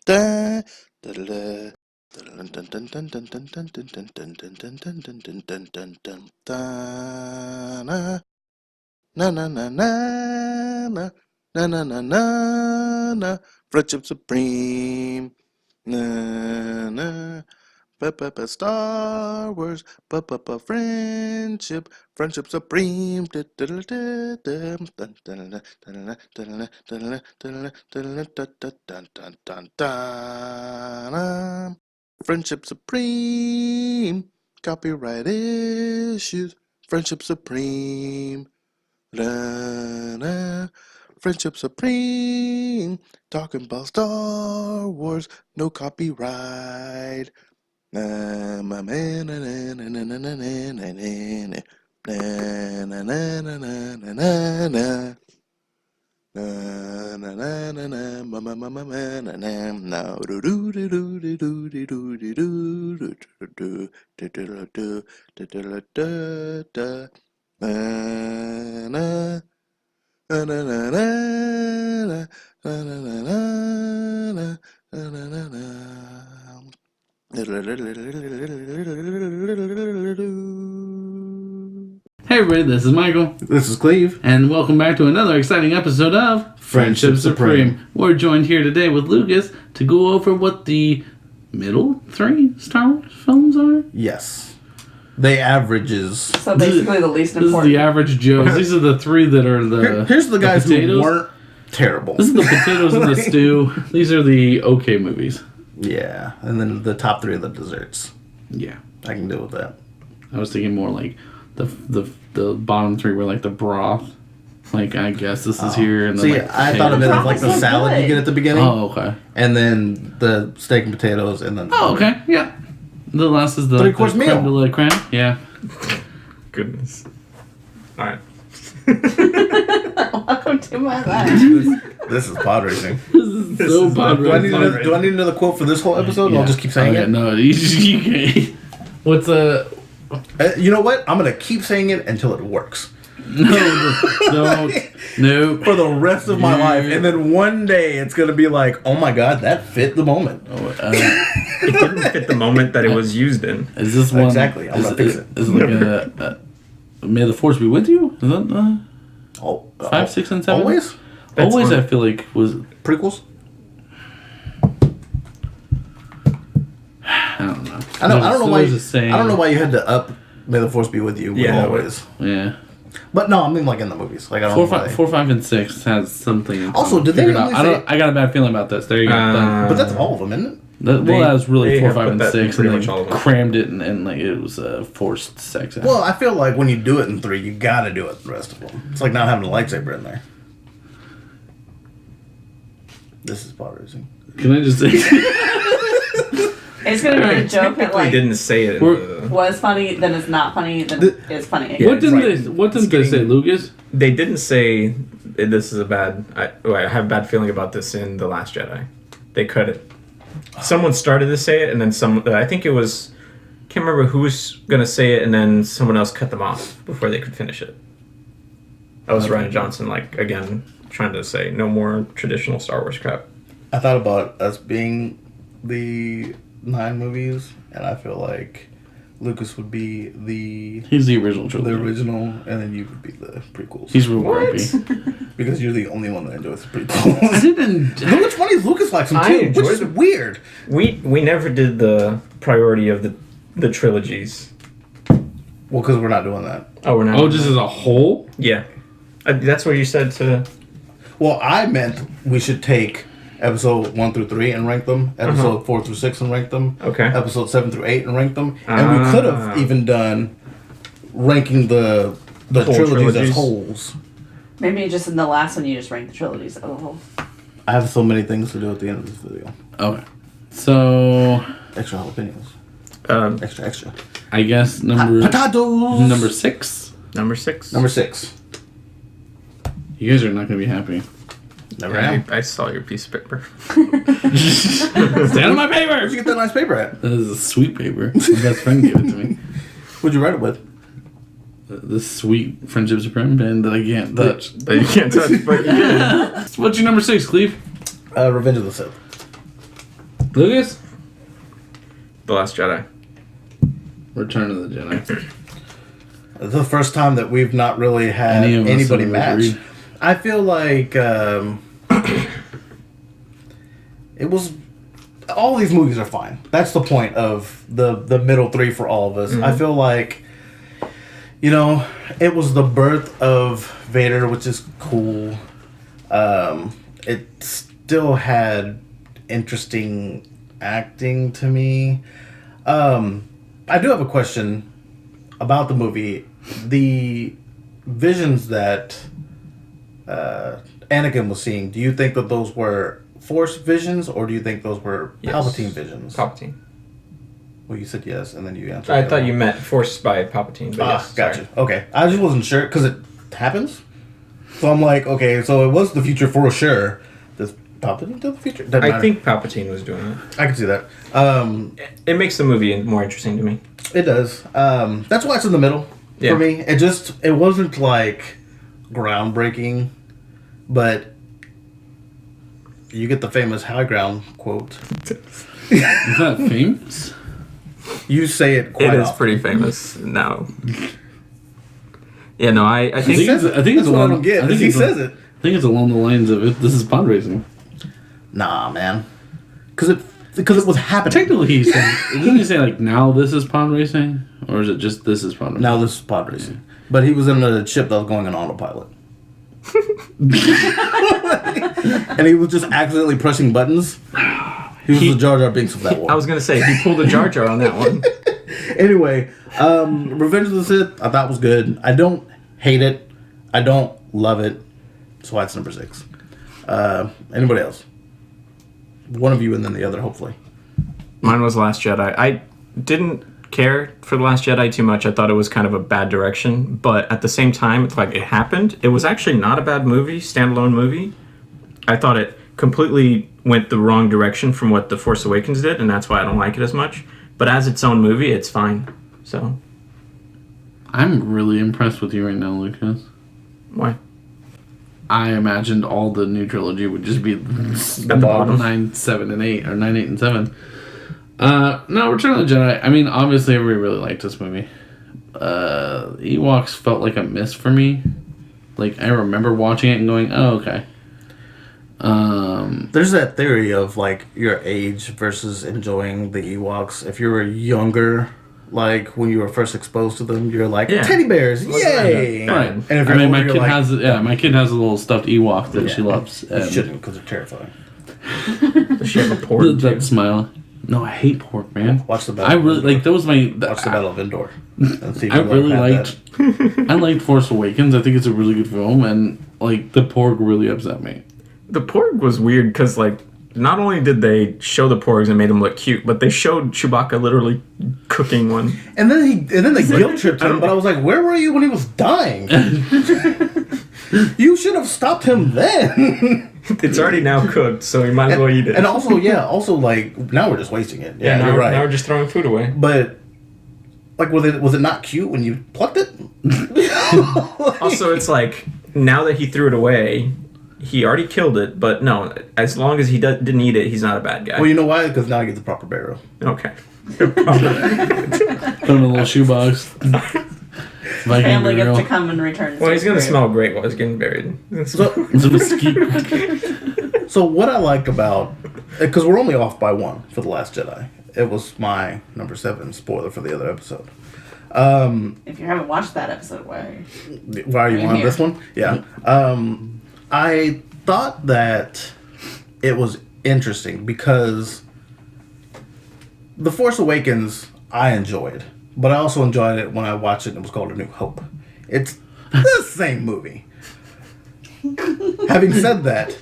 da da da na na na na na na na na na na Friendship Supreme na na Star Wars friendship supreme Friendship Supreme copyright issues Friendship Supreme Friendship Supreme talking about Star Wars no copyright my man Hey everybody, this is Michael. This is Cleve. And welcome back to another exciting episode of Friendship Supreme. We're joined here today with Lucas to go over what the middle three Star Wars films are. Yes. They averages. So basically the least This important. is the average Joes. These are the three that are the Here's the guys potatoes. who weren't terrible. This is the potatoes and the stew. These are the okay movies. Yeah. And then the top three of the desserts. Yeah. I can deal with that. I was thinking more like the bottom three were like the broth. Like, I guess this is here. And See, then, like, I thought of it as like the Broth is salad good. you get at the beginning. Oh, okay. And then the steak and potatoes and then... Oh, okay. Yeah. The last is the Three-course the meal. creme de la creme. Yeah. Goodness. Alright. Welcome to my life. This is pod racing. This is so bad. Do I need another quote for this whole episode? Yeah. I'll just keep saying Okay, it. no, you can't. What's You know what? I'm going to keep saying it until it works. No, no. For the rest of my life. And then one day it's going to be like, oh my god, that fit the moment. It didn't fit the moment that it was used in. Is this one? Exactly, I'm gonna fix it. Is like a May the Force be with you? Is that Oh, 5, 6, and 7? Always? That's Always, one. I feel like was. Prequels? I don't know. I don't know why. There's a saying. I don't know why you had to up "May the Force be with you." With Yeah, always. Yeah. But no, I mean like in the movies. Like I don't 4, know why. 5, 5, and 6 has something. Also, did they figured really out. say- I got a bad feeling about this. There you go. Done. But that's all of them, isn't it? Well, that was really they 4, have 5, put and that 6, pretty and much all they of them. crammed it, and like it was forced sex. Well, I feel like when you do it in 3, you gotta do it the rest of them. It's like not having a lightsaber in there. This is pod racing. Can I just say? It's gonna be a joke that I like didn't say it. was funny, then it's not funny, then it's funny. Yeah, What didn't right. they? What didn't It's they say, getting- Lucas? They didn't say this is a bad. I have a bad feeling about this in The Last Jedi. They cut it. Someone started to say it, and then some. I think it was. Can't remember who was gonna say it, and then someone else cut them off before they could finish it. That was Ryan Johnson, like again trying to say no more traditional Star Wars crap. I thought about us being the 9 movies, and I feel like Lucas would be He's the original trilogy. the original, and then you would be the prequels. He's real grumpy. Because you're the only one that enjoys the I prequels. didn't. But what's funny is Lucas likes them I too, which enjoy is them. weird. We never did the priority of the trilogies. Well, because we're not doing that. Oh, we're not. Oh, just as a whole. Yeah. That's what you said to. Well, I meant we should take episode 1 through 3 and rank them, episode 4 through 6 and rank them, Okay. episode 7 through 8 and rank them, and we could have even done ranking the Whole trilogies trilogies. as wholes. Maybe just in the last one you just rank the trilogies as a whole. I have so many things to do at the end of this video. Okay. So Extra jalapenos. Extra. I guess number Potatoes! number 6. Number 6. Number 6. You guys are not gonna be happy. Never am. I saw your piece of paper. Stand on my paper. Where'd you get that nice paper at? That is a sweet paper. My best friend gave it to me. What'd you write it with? This sweet Friendship Supreme pen that I can't touch. That you can't touch, but you can. What's your number 6, Cleve? Revenge of the Sith. Lucas? The Last Jedi. Return of the Jedi. The first time that we've not really had Any of us anybody have match. agreed. I feel like it was. All these movies are fine. That's the point of the middle three for all of us. I feel like, it was the birth of Vader, which is cool. It still had interesting acting to me. I do have a question about the movie. The visions that Anakin was seeing, do you think that those were Force visions, or do you think those were Yes. Palpatine visions? Palpatine. Well, you said yes, and then you answered. I the thought other you one. meant forced by Palpatine. But yes, Gotcha. sorry. Okay, I just wasn't sure because it happens. So I'm like, okay, so it was the future for sure. Does Palpatine do the future? Doesn't I matter. think Palpatine was doing it. I can see that. It makes the movie more interesting to me. It does. That's why it's in the middle Yeah. for me. It wasn't like groundbreaking, but you get the famous high ground quote. Is that famous? You say it quite It is often. pretty famous now. Yeah, no, I I think think it's That's along. what I don't get. I think He it's says it. I think it's along the lines of it. This is pod racing. Nah, man. Because it was happening. Technically, he said. Didn't he say like now this is pod racing, or is it just this is pod racing? Now this is pod racing. But he was in a ship that was going on autopilot. And he was just accidentally pressing buttons. He was the Jar Jar Binks of that war. I was gonna say he pulled a Jar Jar on that one. Anyway, Revenge of the Sith I thought was good. I don't hate it. I don't love it. That's why it's number 6. Anybody else? One of you and then the other, hopefully. Mine was Last Jedi. I didn't care for The Last Jedi too much. I thought it was kind of a bad direction, but at the same time, it's like it happened. It was actually not a bad movie, standalone movie. I thought it completely went the wrong direction from what The Force Awakens did, and that's why I don't like it as much. But as its own movie, it's fine. So, I'm really impressed with you right now, Lucas. why? I imagined all the new trilogy would just be At the bottom. 9, 7, and 8, or 9, 8, and 7. No, Return of the Jedi. I mean, obviously, everybody really liked this movie. Ewoks felt like a miss for me. Like, I remember watching it and going, "Oh, okay." There's that theory of like your age versus enjoying the Ewoks. If you were younger, like when you were first exposed to them, you're like Yeah. teddy bears, yay! Right. And if I you're mean, my older, kid you're like, has my kid has a little stuffed Ewok that she loves. You shouldn't because they're terrifying. Does she have a porg That too? smile. No, I hate pork, man. Watch the battle. I really like that was my. Watch the Battle of Endor. And see if I you really have liked. I liked Force Awakens. I think it's a really good film, and like the porg really upset me. The porg was weird because, like, not only did they show the porgs and made them look cute, but they showed Chewbacca literally cooking one. And then they guilt tripped him. But I was like, where were you when he was dying? You should have stopped him then. It's already now cooked, so you might as well eat it. And also like now we're just wasting it. Yeah, now, you're right. now we're just throwing food away. But like, was it not cute when you plucked it? Also, it's like, now that he threw it away, he already killed it, but no, as long as he didn't eat it, he's not a bad guy. Well, you know why? Because now I get the proper burial. Okay. Put in a little shoebox. Viking Family gets burial. to come and return. Well, he's going to smell great while he's getting buried. So, It's a mesquite. so what I like about, because we're only off by 1 for The Last Jedi. It was my number 7 spoiler for the other episode. If you haven't watched that episode, why? Why are you Right on here. this one? Yeah. I thought that it was interesting because The Force Awakens I enjoyed, but I also enjoyed it when I watched it and it was called A New Hope. It's the same movie. Having said that,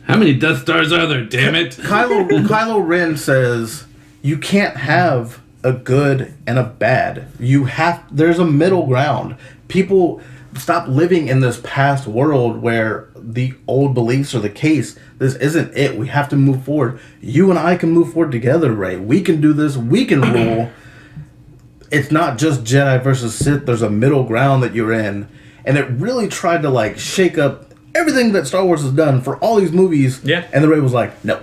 How many Death Stars are there? Damn it! Kylo Ren says you can't have a good and a bad. There's a middle ground. People stop living in this past world where the old beliefs are the case. This isn't it. We have to move forward. You and I can move forward together, Rey. We can do this. We can rule. It's not just Jedi versus Sith. There's a middle ground that you're in. And it really tried to like shake up everything that Star Wars has done for all these movies. Yeah. And the Rey was like, no.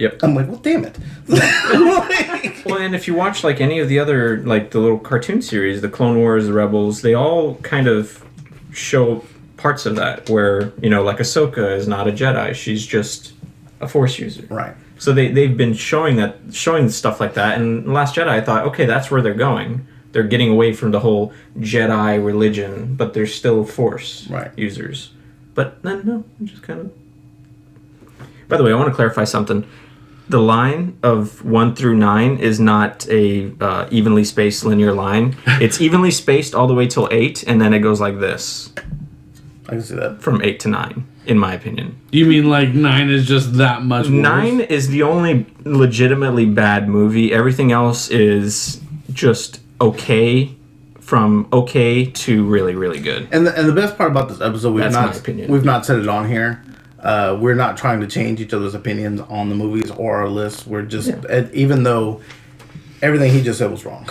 Yep. I'm like, well, damn it. Well, and if you watch like any of the other like the little cartoon series, the Clone Wars, the Rebels, they all kind of show parts of that where, you know, like Ahsoka is not a Jedi, she's just a Force user. Right. So they've been showing stuff like that, and Last Jedi, I thought, okay, that's where they're going. They're getting away from the whole Jedi religion, but they're still Force users. But then no, just kind of. By the way, I want to clarify something. The line of 1 through 9 is not a evenly spaced linear line. It's evenly spaced all the way till 8, and then it goes like this. I can see that. From 8 to 9, in my opinion. You mean like 9 is just that much worse? 9 is the only legitimately bad movie. Everything else is just okay, from okay to really, really good. And the best part about this episode, That's my opinion. We've not said it on here. We're not trying to change each other's opinions on the movies or our lists. We're just, even though everything he just said was wrong.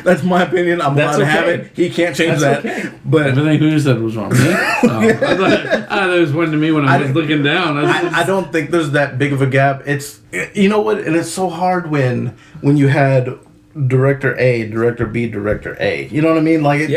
That's my opinion. I'm allowed to have it. He can't change that. Okay. But everything you said was wrong. I thought it was one to me when I was looking down. I don't think there's that big of a gap. It's, you know what, and it's so hard when you had director A, director B, director A. You know what I mean? Like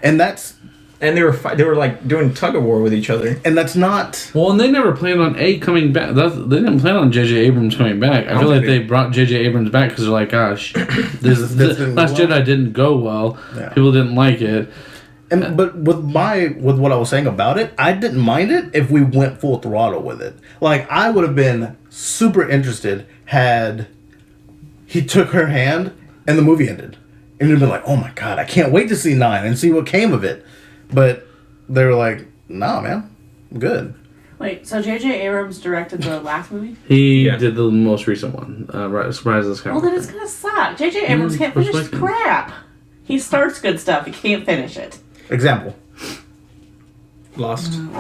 and that's. And they were like doing tug of war with each other. And that's not. Well, and they never planned on A coming back. They didn't plan on J.J. Abrams coming back. I feel like they brought J.J. Abrams back because they're like, gosh, this Last Jedi didn't go well. Yeah. People didn't like it. And but with what I was saying about it, I didn't mind it if we went full throttle with it. Like, I would have been super interested had he took her hand and the movie ended. And you'd been like, oh my god, I can't wait to see 9 and see what came of it. But they were like, nah, man, I'm good. Wait, so J.J. Abrams directed the last movie? He did the most recent one, Surprise of the Skywalker. Well, then it's gonna suck. J.J. Abrams can't finish crap. He starts good stuff, he can't finish it. Example. Lost. Hold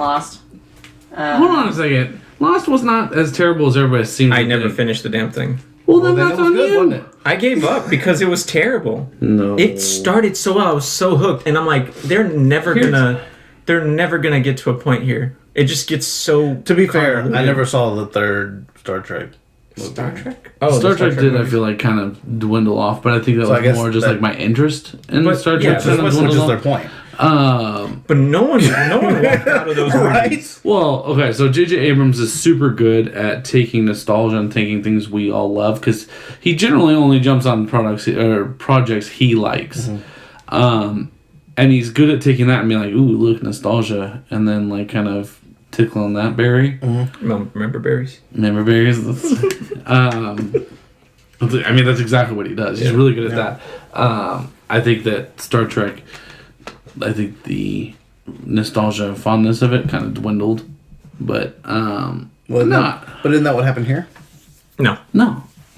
on a second. Lost was not as terrible as everybody seemed. I never finished the damn thing. Well, then that's on you. Wasn't it? I gave up because it was terrible. No. It started so well. I was so hooked, and I'm like, they're never gonna get to a point here. It just gets so. To be fair, I never saw the third Star Trek movie. Star Trek. Oh, Star Trek did. I feel like kind of dwindle off, but I think that was more just like my interest in Star Trek. Yeah, which is their point. But no one walked out of those movies. Well, okay, so J.J. Abrams is super good at taking nostalgia and taking things we all love, because he generally only jumps on projects he likes. Mm-hmm. And he's good at taking that and being like, ooh, look, nostalgia, and then like kind of tickling that berry. Mm-hmm. Remember berries? Remember berries? I mean, that's exactly what he does. He's really good at that. I think that Star Trek, I think the nostalgia and fondness of it kind of dwindled, but not. But isn't that what happened here? No.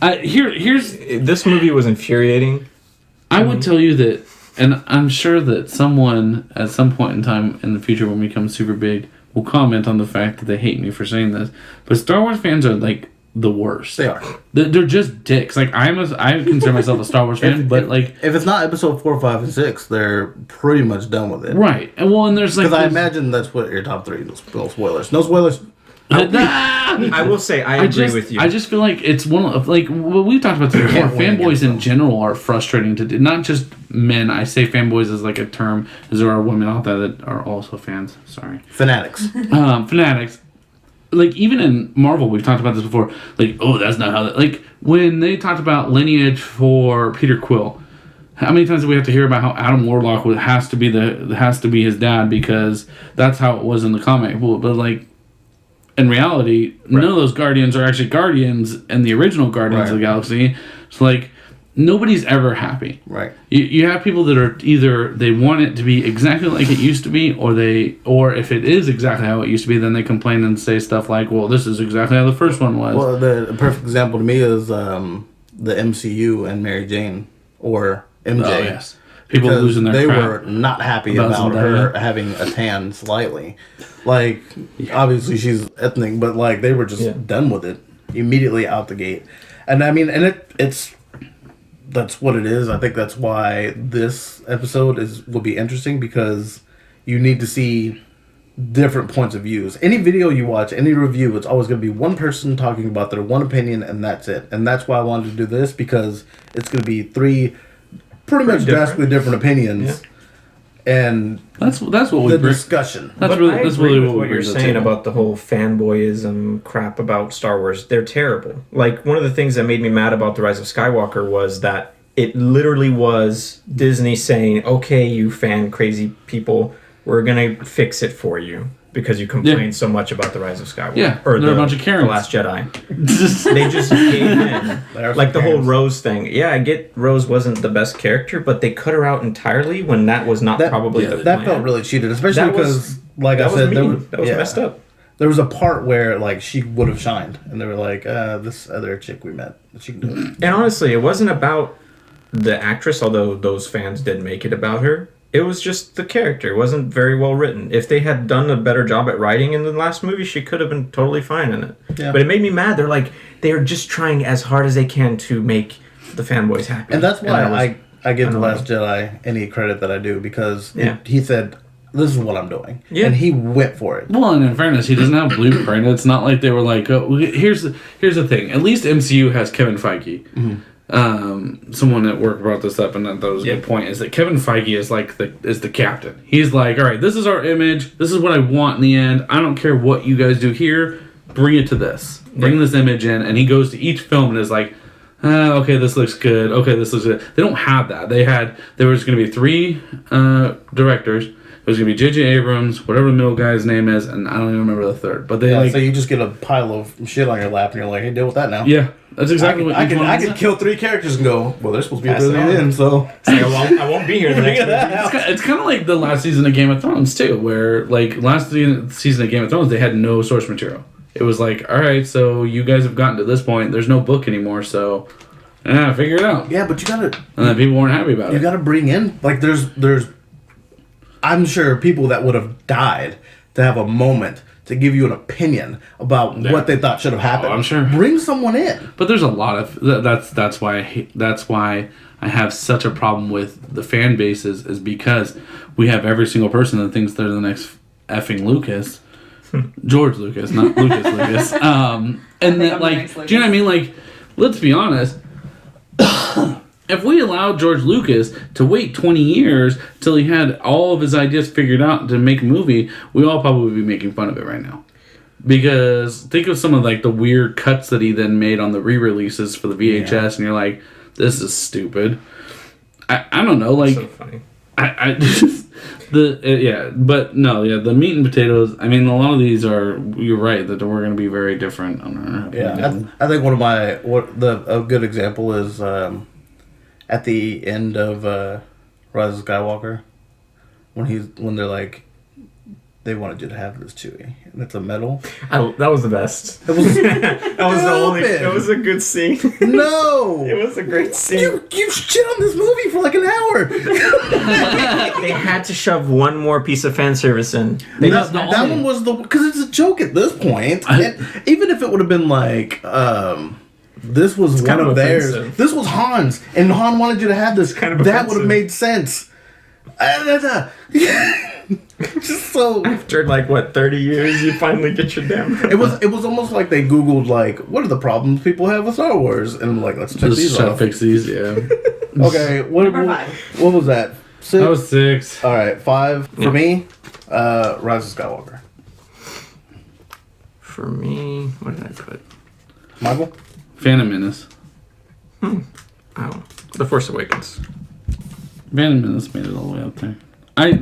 Here's this movie was infuriating. I would tell you that, and I'm sure that someone at some point in time in the future when we become super big will comment on the fact that they hate me for saying this, but Star Wars fans are like the worst. They are. They're just dicks. Like I consider myself a Star Wars fan, but like if it's not episode 4, 5, and 6, they're pretty much done with it. Right. And there's like, because I imagine that's what your top 3. No spoilers. No spoilers. I will say I agree with you. I just feel like it's one of like what we've talked about this before. Fanboys in general are frustrating to do. Not just men. I say fanboys as like a term, as there are women out there that are also fans. Sorry, fanatics. Fanatics. Like even in Marvel, we've talked about this before. Like, oh, that's not how. Like when they talked about lineage for Peter Quill. How many times do we have to hear about how Adam Warlock has to be his dad because that's how it was in the comic? Well, but like. In reality, none of those Guardians are actually Guardians in the original Guardians of the Galaxy. So, like, nobody's ever happy. Right. You have people that are either they want it to be exactly like it used to be, or if it is exactly how it used to be, then they complain and say stuff like, well, this is exactly how the first one was. Well, the perfect example to me is the MCU and Mary Jane, or MJ. Oh, yes. People losing their crap. They were not happy about her having a tan slightly. Like, obviously she's ethnic, but like they were just done with it immediately out the gate. And I mean, and it's that's what it is. I think that's why this episode will be interesting, because you need to see different points of views. Any video you watch, any review, it's always going to be one person talking about their one opinion, and that's it. And that's why I wanted to do this, because it's going to be three pretty much drastically different opinions. Yeah. And that's what we the discussion. That's really what you're saying about the whole fanboyism crap about Star Wars. They're terrible. Like, one of the things that made me mad about The Rise of Skywalker was that it literally was Disney saying, okay, you fan crazy people, we're going to fix it for you because you complained so much about The Rise of Skywalker. Yeah, or they're a bunch of The Karens. Last Jedi. They just gave in. Like the whole Rose thing. Yeah, I get Rose wasn't the best character, but they cut her out entirely when that was not probably the plan. That felt really cheated, especially because, like I said, that was messed up. There was a part where, like, she would have shined, and they were like, this other chick we met, she can do it. And honestly, it wasn't about the actress, although those fans did make it about her. It was just the character. It wasn't very well written. If they had done a better job at writing in the last movie, she could have been totally fine in it. Yeah. But it made me mad. They're just trying as hard as they can to make the fanboys happy. And that's why I give The Last Jedi any credit that I do, because he said, this is what I'm doing. Yeah. And he went for it. Well, and in fairness, he doesn't have blueprint. It's not like they were like, oh, here's the thing. At least MCU has Kevin Feige. Mm-hmm. Someone at work brought this up, and that was a good point, is that Kevin Feige is the captain. He's like, all right, this is our image, this is what I want in the end, I don't care what you guys do here, bring it to this, bring this image in. And he goes to each film and is like, okay, this looks good, okay, this looks good. They don't have that. There was going to be 3 directors. It was going to be J.J. Abrams, whatever the middle guy's name is, and I don't even remember the third. But so you just get a pile of shit on your lap, and you're like, hey, deal with that now. Yeah, that's exactly what I can kill 3 characters and go, well, they're supposed to be at the end, so I won't be here the next week. It's kind of like the last season of Game of Thrones, too, where, like, last season of Game of Thrones, they had no source material. It was like, all right, so you guys have gotten to this point, there's no book anymore, so figure it out. Yeah, but you gotta... And then people weren't happy about it. You gotta bring in, like, there's I'm sure people that would have died to have a moment to give you an opinion about what they thought should have happened. Oh, I'm sure. Bring someone in. But there's a lot of that's why I have such a problem with the fan bases, is because we have every single person that thinks they're the next effing Lucas. George Lucas, not Lucas Lucas. And then, like, do you know what I mean? Like, let's be honest. If we allowed George Lucas to wait 20 years till he had all of his ideas figured out to make a movie, we all probably would be making fun of it right now. Because think of some of, like, the weird cuts that he then made on the re-releases for the VHS, and you're like, this is stupid. I don't know, like... So funny. The meat and potatoes, I mean, a lot of these are, you're right, that we're going to be very different. I think a good example is... at the end of Rise of Skywalker, when they're like, they wanted you to have this Chewie, and it's a medal. That was the best. It was It was a good scene. No, it was a great scene. You shit on this movie for like an hour. They had to shove one more piece of fan service in. That one was because it's a joke at this point. Even if it would have been like. This was one of theirs. This was Han's, and Han wanted you to have this. Kind of that would have made sense. Just so after 30 years, you finally get your damn. It was almost like they Googled like, what are the problems people have with Star Wars, and I'm like, let's check these off. Fix these, yeah. Okay, what was that? 6? That was 6. All right, 5 for me. Rise of Skywalker. For me, what did I put? Michael. Phantom Menace. Oh, The Force Awakens. Phantom Menace made it all the way up there. I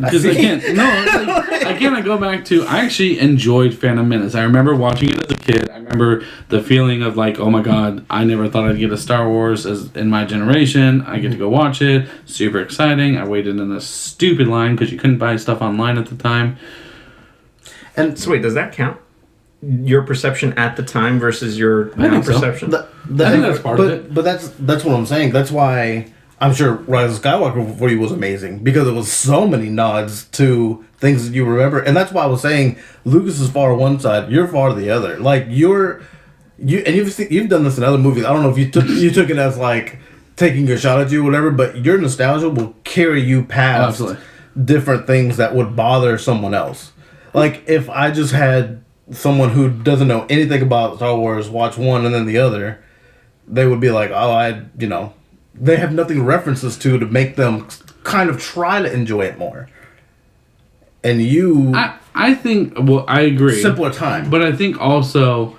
go back to, I actually enjoyed Phantom Menace. I remember watching it as a kid. I remember the feeling of like, oh my god, I never thought I'd get a Star Wars as in my generation. I get to go watch it. Super exciting. I waited in a stupid line because you couldn't buy stuff online at the time. And so wait, does that count? Your perception at the time versus your now perception? I think that's part of it. But that's what I'm saying. That's why I'm sure Rise of Skywalker for you was amazing, because it was so many nods to things that you remember. And that's why I was saying Lucas is far one side, you're far the other. Like you've done this in other movies. I don't know if you took it as like taking a shot at you or whatever, but your nostalgia will carry you past different things that would bother someone else. like if I just had someone who doesn't know anything about Star Wars watch one and then the other, they would be like, oh, they have nothing references to make them kind of try to enjoy it more. And I think, well, I agree. Simpler time. But I think also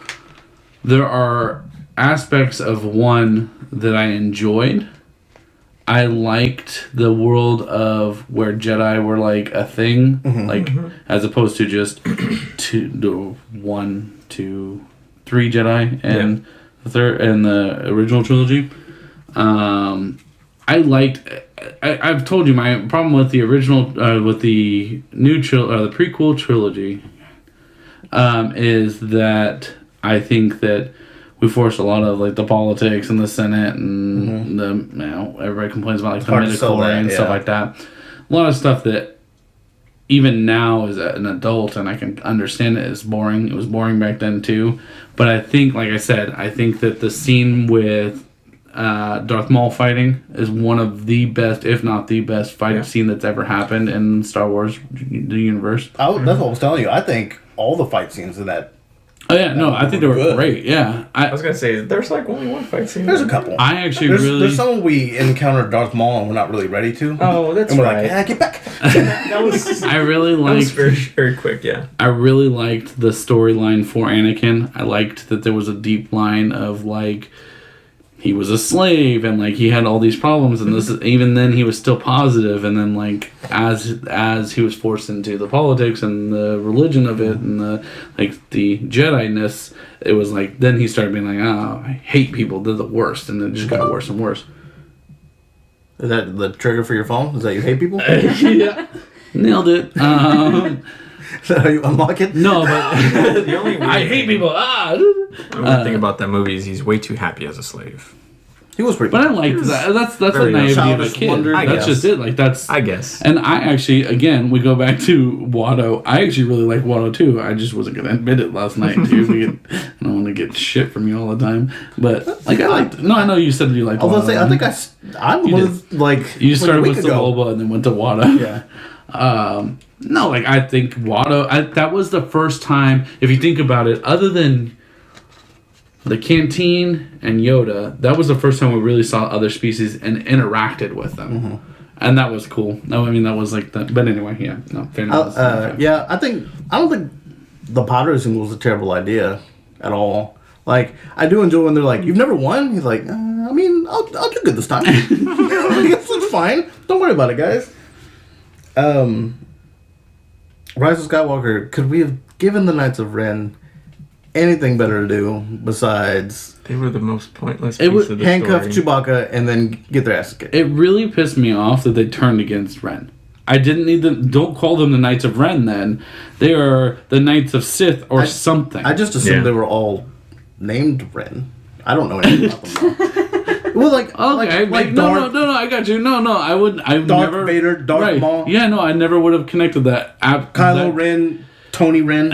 there are aspects of one that I enjoyed. I liked the world of where Jedi were like a thing, as opposed to just 1, 2, 3 Jedi and the third and the original trilogy. I liked. I've told you my problem with the original, with the new the prequel trilogy, is that I think that we forced a lot of like the politics and the Senate and everybody complains about like the midichlorians and stuff like that. A lot of stuff that even now as an adult and I can understand it is boring. It was boring back then too. But I think, like I said, I think that the scene with Darth Maul fighting is one of the best, if not the best, fight scene that's ever happened in Star Wars, the universe. That's what I was telling you. I think all the fight scenes in that. Oh yeah, no, I think they were good. Great. Yeah, I was gonna say there's like only one fight scene. There's a couple. I actually there's some we encountered Darth Maul and we're not really ready to. Oh, that's and we're right. like, get back. That was. I really liked. That was very quick. Yeah. I really liked the storyline for Anakin. I liked that there was a deep line of like. He was a slave and like he had all these problems and this even then he was still positive and then like as he was forced into the politics and the religion of it and the like the Jedi-ness, it was like then he started being like, oh, I hate people, they're the worst, and it just got worse and worse. Is that the trigger for your phone? Is that you hate people? Yeah. Nailed it. Is that how you unlock it? No, but The only I hate people. The weird thing about that movie is he's way too happy as a slave. He was pretty. But I liked that. That's the very naivety of a childish kid. wonder. I That's guess. just it. Like that's. I guess. And I actually, again, we go back to Watto. I actually really like Watto too. I just wasn't gonna admit it last night too. I don't want to get shit from you all the time. But like I liked. No, I know you said you liked. I was Watto. gonna say I was like You started with ago. Sebulba and then went to Watto. Yeah. No, like I think Watto. That was the first time. If you think about it, other than the canteen and Yoda, that was the first time we really saw other species and interacted with them, and that was cool. No, I mean that was like that. But anyway, yeah, no. Yeah, I don't think the pod racing was a terrible idea at all. Like I do enjoy when they're like, "You've never won." He's like, "I mean, I'll do good this time. It's fine. Don't worry about it, guys." Rise of Skywalker. Could we have given the Knights of Ren anything better to do besides They were the most pointless It piece was of the handcuff story. Chewbacca and then get their ass kicked? It really pissed me off that they turned against Ren. I didn't need them. Don't call them the Knights of Ren. Then they are the Knights of Sith or something. I just assumed they were all named Ren. I don't know anything about them. Well, like okay, like no, I got you. No, I would. I Darth never. Vader, Darth Maul. Yeah, no, I never would have connected that. Kylo Ren, Tony Ren,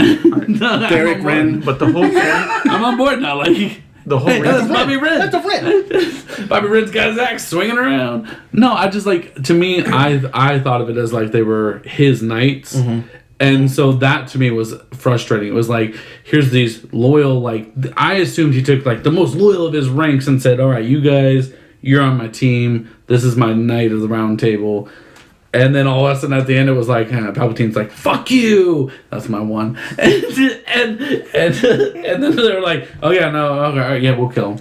Derek Ren. But the whole point, I'm on board now. Like the whole hey, that's Bobby Ren. That's a Ren. Bobby Ren's got his axe swinging around. No, I just like to me, I thought of it as like they were his knights. And so that to me was frustrating. It was like, here's these loyal, like, I assumed he took like the most loyal of his ranks and said, all right, you guys, you're on my team. This is my knight of the round table. And then all of a sudden at the end it was like, Palpatine's like, fuck you. That's my one. And then they were like, oh yeah, no, okay, all right, yeah, we'll kill him.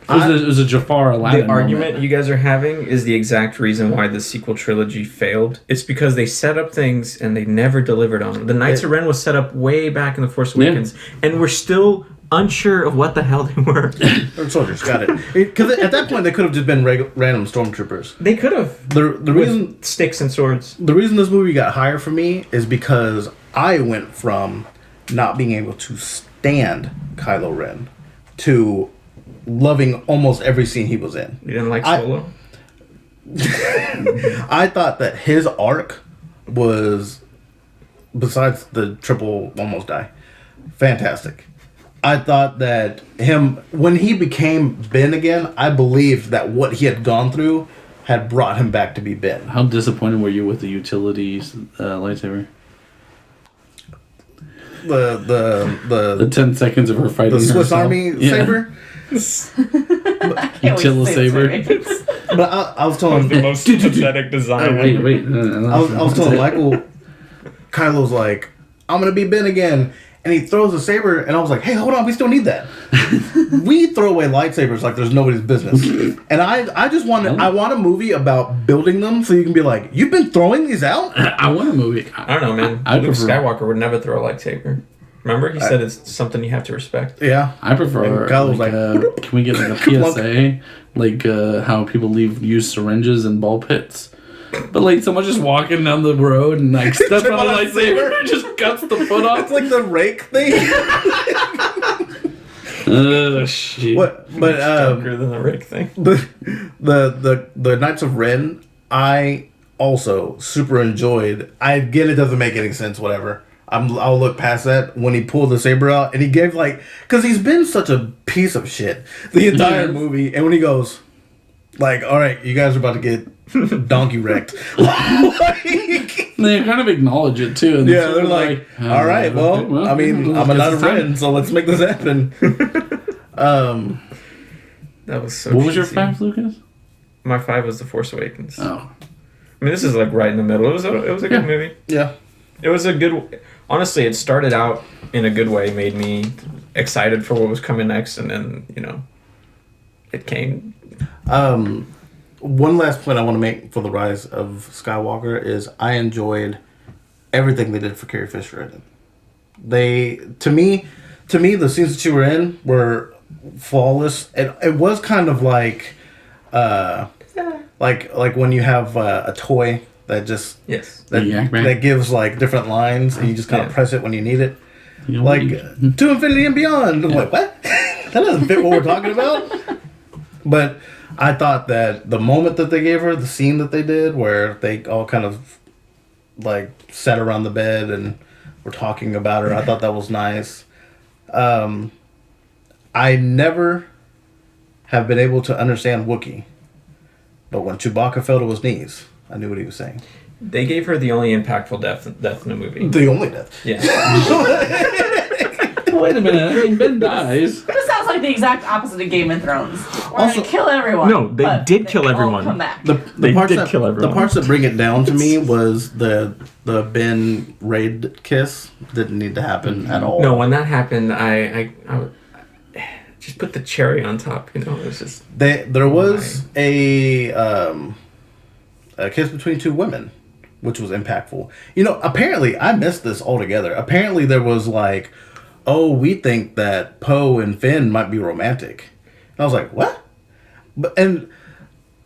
It was a Jafar Aladdin the argument moment. you guys are having is the exact reason why the sequel trilogy failed. It's because they set up things and they never delivered on them. The Knights of Ren was set up way back in The Force Awakens, and we're still unsure of what the hell they were. They're soldiers, got it. Because at that point they could have just been random stormtroopers. They could have. The reason Sticks and swords. The reason this movie got higher for me is because I went from not being able to stand Kylo Ren to loving almost every scene he was in. You didn't like Solo? I thought that his arc was, besides the triple almost die, fantastic. I thought that when he became Ben again, I believed that what he had gone through had brought him back to be Ben. How disappointed were you with the utilities lightsaber? The 10 seconds of her fighting the Swiss herself. Army Yeah. saber. Attila saber. But I was telling The most pathetic design. Oh, wait. I was telling Michael, Kylo's like, I'm gonna be Ben again, and he throws a saber, and I was like, hey, hold on, we still need that. We throw away lightsabers like there's nobody's business, and I just want I want a movie about building them so you can be like, you've been throwing these out. I want a movie. I don't know, man. Luke Skywalker would never throw a lightsaber. Remember, he said it's something you have to respect. Yeah, I prefer. And Kylo was like, like, can we get like a PSA, like how people leave used syringes and ball pits? But like someone just walking down the road and like steps on a lightsaber and just cuts the foot off. It's like the rake thing. Oh shit! But Darker than the rake thing. the Knights of Ren, I also super enjoyed. I get it doesn't make any sense, whatever. I'll look past that when he pulled the saber out and he gave like, because he's been such a piece of shit the entire movie, and when he goes like, all right, you guys are about to get donkey wrecked. Like, they kind of acknowledge it too. And yeah, they're like, all right, well, I mean, I'm a Knight of Ren, so let's make this happen. That was so. What was your cheesy. 5, Lucas? My 5 was The Force Awakens. Oh, I mean, this is like right in the middle. It was a good movie. Yeah. It was a good. Honestly, it started out in a good way, made me excited for what was coming next, and then it came. One last point I want to make for the Rise of Skywalker is I enjoyed everything they did for Carrie Fisher in it. They to me the scenes that you were in were flawless. It was kind of like when you have a toy that just that gives like different lines and you just kind of press it when you need it. Like to infinity and beyond. I'm like, what? That doesn't fit what we're talking about. But I thought that the moment that they gave her, the scene that they did, where they all kind of like sat around the bed and were talking about her, I thought that was nice. I never have been able to understand Wookiee, but when Chewbacca fell to his knees, I knew what he was saying. They gave her the only impactful death in the movie. The only death. Yeah. wait a minute! I mean, Ben dies. This sounds like the exact opposite of Game of Thrones. We're Also- gonna kill everyone. No, they but did kill all everyone. Come back. They parts did that, kill everyone. The parts that bring it down to me was the Ben Raid kiss didn't need to happen at all. No, when that happened, I just put the cherry on top. It was just There was a kiss between two women, which was impactful. Apparently, I missed this altogether. Apparently, there was like, oh, we think that Poe and Finn might be romantic. And I was like, what? And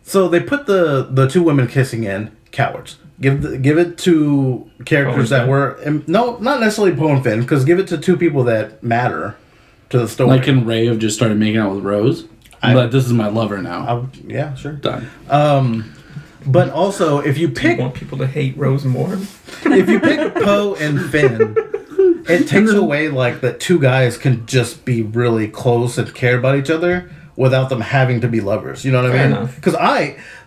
so they put the two women kissing in. Cowards. Give it to characters that were no, not necessarily Poe and Finn, because give it to two people that matter to the story. Like, can Ray have just started making out with Rose? But this is my lover now. Yeah, sure. Done. But also, if you pick, you want people to hate Rose more. if you pick Poe and Finn, it takes away like that two guys can just be really close and care about each other without them having to be lovers. You know what I Fair mean? enough. Because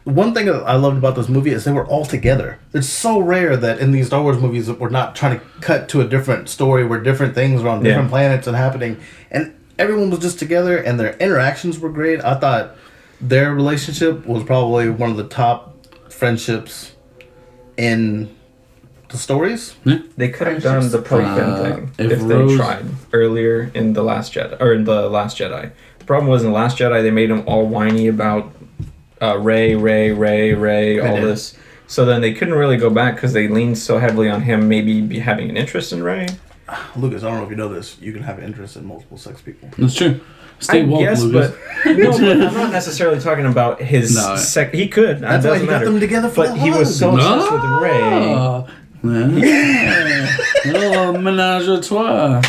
one thing that I loved about this movie is they were all together. It's so rare that in these Star Wars movies that we're not trying to cut to a different story where different things are on different planets and happening, and everyone was just together and their interactions were great. I thought their relationship was probably one of the top friendships in the stories. They could have done the Poe Finn thing if Rose... they tried earlier in the Last Jedi The problem was in the Last Jedi they made them all whiny about Rey, all this. So then they couldn't really go back because they leaned so heavily on him maybe be having an interest in Rey. Lucas, I don't know if you know this. You can have interest in multiple sex people. That's true. Stay woke, Lucas. But I'm not necessarily talking about his sex. He could. That's why he got them together for But he was so obsessed with Rey. Yeah. Little menage a trois.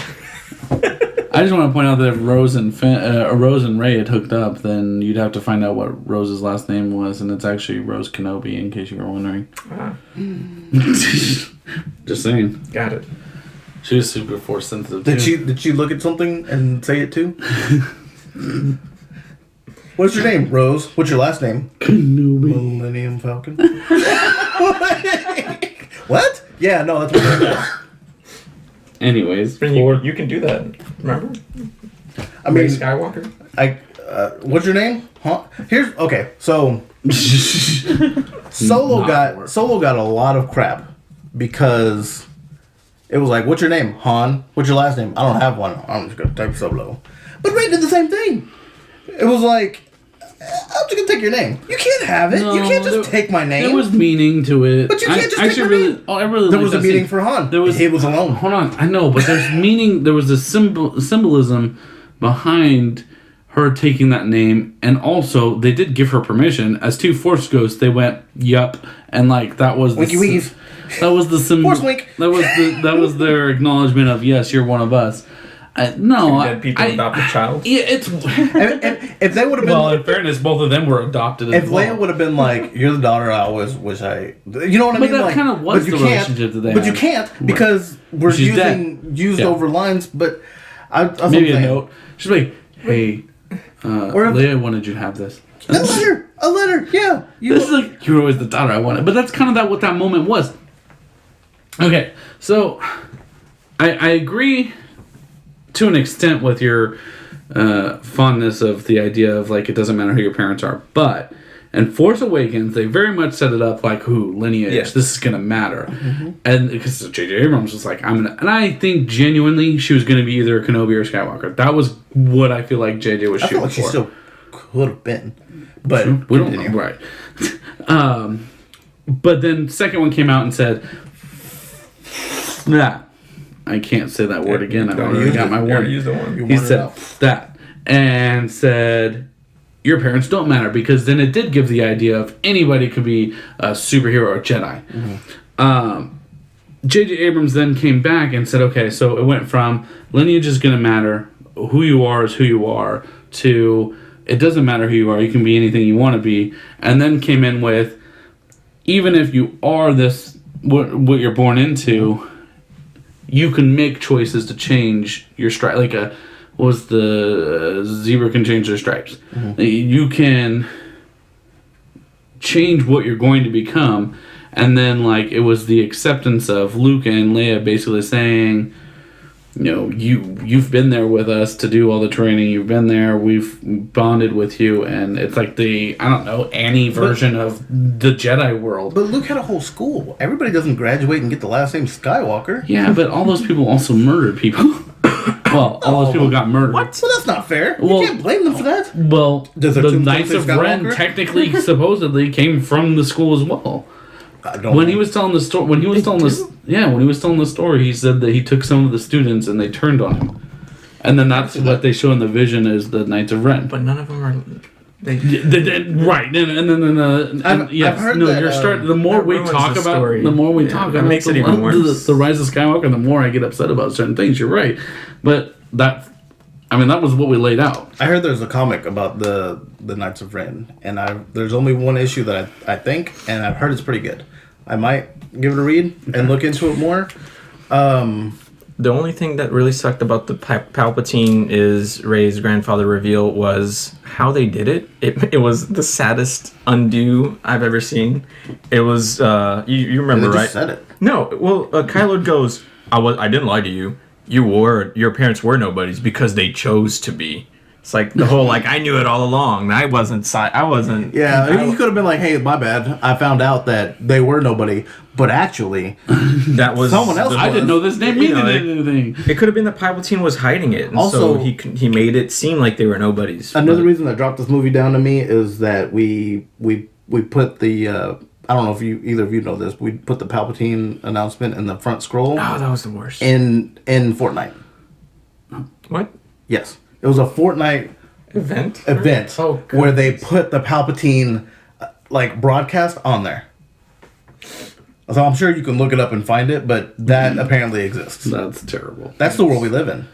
I just want to point out that if Rose and Ray had hooked up, then you'd have to find out what Rose's last name was, and it's actually Rose Kenobi, in case you were wondering. Just saying. Got it. She was super force sensitive. Did she look at something and say it too? What's your name, Rose? What's your last name? Kenobi. Millennium Falcon. What? Yeah, no, that's what Anyways, You can do that. Remember? I mean, Skywalker. What's your name? Huh? Here's okay. So Solo got a lot of crap because it was like, what's your name? Han. What's your last name? I don't have one. I'm just gonna type Solo. But Ray did the same thing. It was like, I'm just gonna take your name. You can't have it. No, you can't just take my name. There was meaning to it. But you can't just take my name. I really There like was a that meaning scene. for Han. There was. He was alone. Hold on, I know, but there's meaning. There was a symbolism behind her taking that name, and also they did give her permission as two Force ghosts. They went, "Yup," and like that was Winky weave. That was the symbol. Force wink. That was their acknowledgement of yes, you're one of us. Dead people adopt a child. Yeah, it's. If they would have been, Well, in fairness, both of them were adopted. if as well. Leia would have been like, "You're the daughter I always wish I," you know what I But mean? that Like, kind of was but you the can't- relationship that they But you had. can't because we're She's used dead. over lines. But that's Maybe what I'm a saying. note. She's like, "Hey, Leia wanted you to have this." A letter. Yeah. This is like you were always the daughter I wanted, but that's kind of what that moment was. Okay, so I agree to an extent with your fondness of the idea of like it doesn't matter who your parents are, but in Force Awakens they very much set it up like who lineage. Yeah. This is gonna matter, and because J.J. Abrams was like and I think genuinely she was gonna be either Kenobi or Skywalker. That was what I feel like J.J. was I shooting feel like she for. still could have been, but We don't continue. know, right? But then second one came out and said, "Nah, I can't say that word again. I've already got my word." Use the one. He wanted said out. that and said, "Your parents don't matter," because then it did give the idea of anybody could be a superhero or a Jedi. J.J. Abrams then came back and said, "Okay, so it went from lineage is going to matter, who you are is who you are, to it doesn't matter who you are, you can be anything you want to be," and then came in with even if you are this what you're born into, you can make choices to change your stripe. Like what was the zebra can change their stripes. You can change what you're going to become, and then like it was the acceptance of Luke and Leia basically saying, you know, you've been there with us to do all the training. You've been there. We've bonded with you, and it's like the Annie version of the Jedi world. But Luke had a whole school. Everybody doesn't graduate and get the last name Skywalker. Yeah, but all those people also murdered people. Well, all those people got murdered. What? Well, that's not fair. Well- You can't blame them for that. Well, Does their the tombstone Knights say of Ren Skywalker? technically, supposedly, came from the school as well. I don't When know. he was telling the story, when he was telling the story, he said that he took some of the students and they turned on him, and then that's what they show in the vision as the Knights of Ren. But none of them are. They Right, and then I've heard no, that, you're starting. The more that we ruins talk the about, story. the more we Yeah, talk that about makes it even worse. the rise of Skywalker, the more I get upset about certain things. You're right, but that was what we laid out. I heard there's a comic about the Knights of Ren, and there's only one issue that I think, and I've heard it's pretty good. I might give it a read and look into it more. The only thing that really sucked about the Palpatine is Rey's grandfather reveal was how they did it. It was the saddest undo I've ever seen. It was you remember, And they right? just said it. No, well, Kylo goes, I didn't lie to you. Your parents were nobodies because they chose to be. It's like the whole I knew it all along. I wasn't. Yeah, he could have been like, "Hey, my bad. I found out that they were nobody, but actually, That was Someone else I didn't know this name You know, mean anything. It could have been that Palpatine was hiding it, and Also- so he made it seem like they were nobodies. another reason that dropped this movie down to me is that we put the I don't know if either of you know this. We put the Palpatine announcement in the front scroll Oh, that was the worst. in Fortnite. What Yes, it was a Fortnite event? event Oh, where they put the Palpatine broadcast on there. So I'm sure you can look it up and find it, but that apparently exists. That's terrible. That's the world we live in,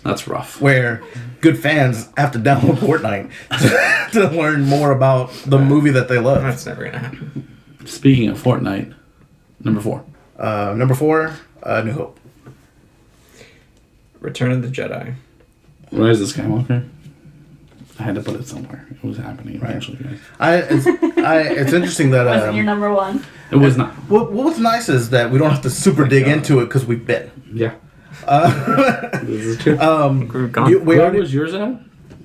That's rough. where good fans have to download Fortnite to learn more about the movie that they love. That's never gonna happen. Speaking of Fortnite, number 4. Number 4, New Hope. Return of the Jedi. Rise of Skywalker. I had to put it somewhere. It was happening eventually, guys. It's interesting that Wasn't your number one? It was not. what's nice is that we don't have to super dig into it because we've been. Yeah. This is true. We've gone. we Where already, was yours at?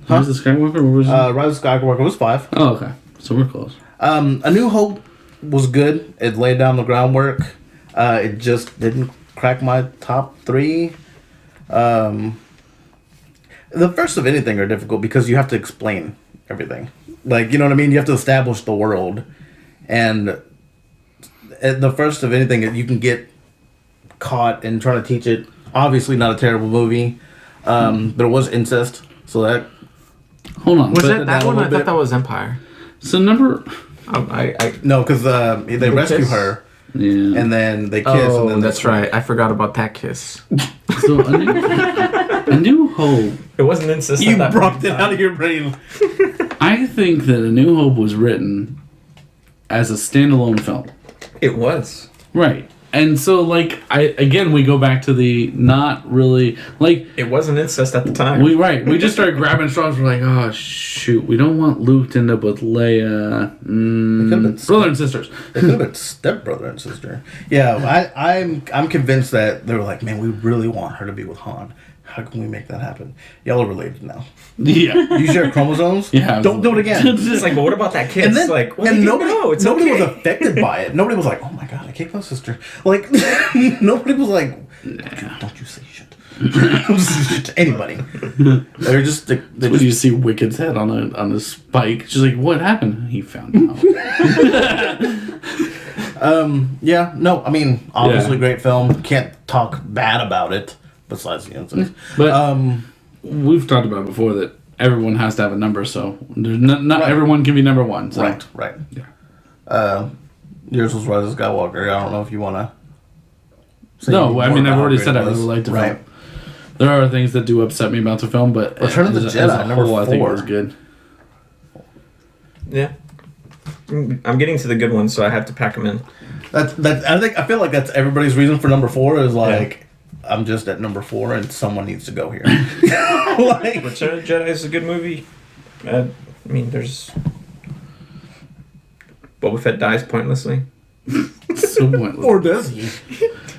Rise of Skywalker? Where was Rise of Skywalker was 5. Oh, okay. So we're close. A New Hope was good. It laid down the groundwork. It just didn't crack my top 3. The first of anything are difficult because you have to explain everything. Like, you know what I mean? You have to establish the world. And the first of anything, you can get caught in trying to teach it. Obviously not a terrible movie. But it was incest. So that... Hold on. Was but- that one? a I little thought that was Empire. So number... No, because they rescue kiss? her. Yeah. And then they kiss. Oh, and then that's right. I forgot about that kiss. So a New Hope. It wasn't incest. You at that brought point it in out time. of your brain. I think that A New Hope was written as a standalone film. It was. Right. And so, like, we go back to the not really, like, It wasn't incest at the time. we just started grabbing straws. We're like, oh, shoot, we don't want Luke to end up with Leia. Brother and sisters. They could have been stepbrother and sister. Yeah, I'm convinced that they were like, man, we really want her to be with Han. How can we make that happen? Y'all are related now. Yeah. You share chromosomes? Yeah, Don't do it again. It's like, well, what about that kiss? And then, like, well, and they nobody, didn't know. It's nobody okay. was affected by it. Nobody was like, oh my god, I kicked my sister. Like, nobody was like, don't you say shit. Don't say shit to anybody. They're just, they When just you see Wicked's head on a spike, she's like, what happened? He found out. yeah, no, I mean, obviously Yeah. great film. Can't talk bad about it, besides the incidents. But we've talked about before that everyone has to have a number, so there's not Right. everyone can be number one. So. Right. Yeah. Yours was Rise of Skywalker. I don't know if you want to. No, I mean, I've already said I really liked the Right. film. There are things that do upset me about the film, but Return of the as Jedi, a number whole, I think it 4. was good. Yeah. I'm getting to the good ones, so I have to pack them in. I feel like that's everybody's reason for number 4 is like, I'm just at number 4 and someone needs to go here. Like, Return of the Jedi is a good movie. I mean, there's... Boba Fett dies pointlessly. So pointless. or does he?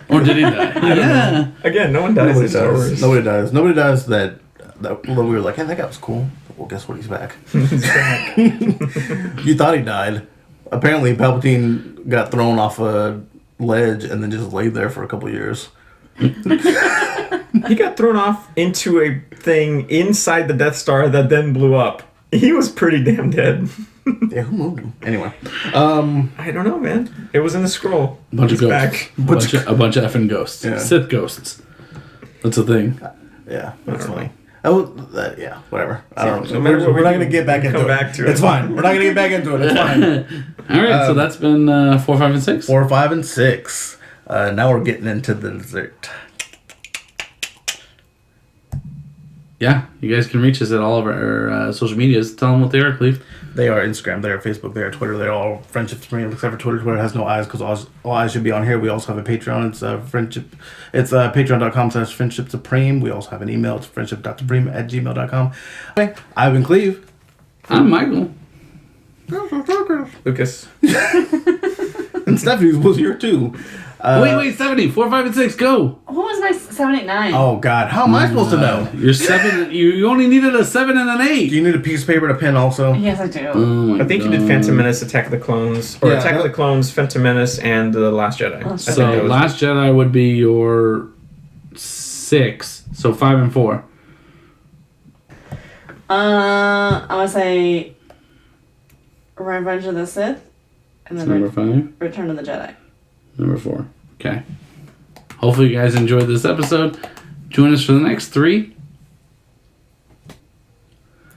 Or did he die? Yeah. Again, no one dies Nobody in Star does. Wars. Nobody does. Nobody does that. We were like, hey, that guy was cool. Well, guess what? He's back. You thought he died. Apparently, Palpatine got thrown off a ledge and then just laid there for a couple years. He got thrown off into a thing inside the Death Star that then blew up. He was pretty damn dead. Yeah, who moved him? Anyway. I don't know, man. It was in the scroll. A bunch of He's ghosts. back. A bunch of effing ghosts. Yeah. Sith ghosts. That's a thing. Yeah, that's don't funny. Yeah, whatever. I don't know. No matter what We're we not do, going to get back we'll into come it. back to it. It's fine. We're not going to get back into it. It's fine. All right, so that's been 4, 5, and 6. 4, 5, and 6. Now we're getting into the dessert. Yeah, you guys can reach us at all of our social medias. Tell them what they are, Cleve. They are Instagram, they are Facebook, they are Twitter, they're all Friendship Supreme, except for Twitter. Twitter has no eyes because all eyes should be on here. We also have a Patreon. It's friendship. It's patreon.com/friendship supreme. We also have an email. It's friendship.supreme@gmail.com. Okay, I've been Cleve. I'm Michael. Lucas. And Stephanie's was here too. Wait, 70. 4, 5, and 6, go. What was my 7, 8, 9? Oh God, how am I supposed to know? You're 7. You only needed a 7 and an 8. Do you need a piece of paper and a pen also? Yes, I do. Oh my I think you did Phantom Menace, Attack of the Clones, or Yeah, Attack of that- the Clones, Phantom Menace, and The Last Jedi. I think So that was Last Jedi would be your 6. So 5 and 4. I would say Revenge of the Sith, and then Number 5. Return of the Jedi. Number 4. Okay. Hopefully you guys enjoyed this episode. Join us for the next 3.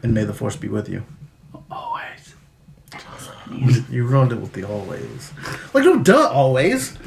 And may the force be with you. Always. You ruined it with the always. Like, no, duh, always.